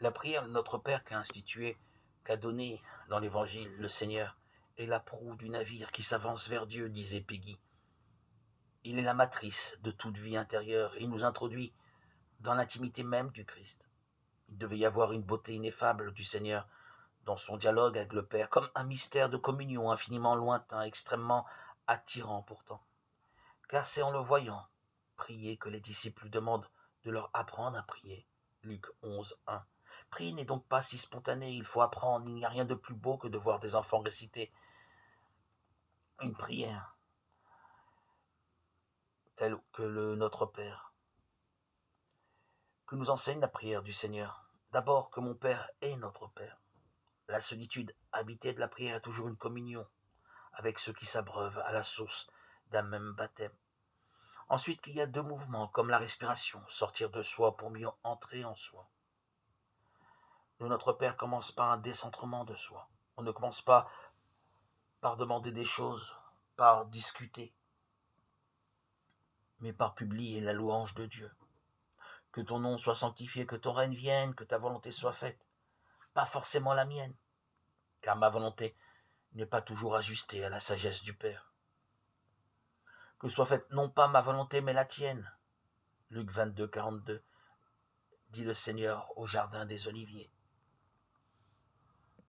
La prière de notre Père qu'a donné dans l'Évangile le Seigneur, est la proue du navire qui s'avance vers Dieu, disait Peggy. Il est la matrice de toute vie intérieure et il nous introduit dans l'intimité même du Christ. Il devait y avoir une beauté ineffable du Seigneur dans son dialogue avec le Père, comme un mystère de communion infiniment lointain, extrêmement attirant pourtant. Car c'est en le voyant prier que les disciples lui demandent de leur apprendre à prier. Luc 11, 1. Prier n'est donc pas si spontané, il faut apprendre, il n'y a rien de plus beau que de voir des enfants réciter une prière telle que le Notre Père, que nous enseigne la prière du Seigneur. D'abord que mon Père est notre Père. La solitude habitée de la prière est toujours une communion avec ceux qui s'abreuvent à la source d'un même baptême. Ensuite, qu'il y a deux mouvements, comme la respiration, sortir de soi pour mieux entrer en soi. Notre Père commence par un décentrement de soi. On ne commence pas par demander des choses, par discuter, mais par publier la louange de Dieu. Que ton nom soit sanctifié, que ton règne vienne, que ta volonté soit faite. Pas forcément la mienne, car ma volonté n'est pas toujours ajustée à la sagesse du Père. Que soit faite non pas ma volonté, mais la tienne. Luc 22, 42, dit le Seigneur au jardin des Oliviers.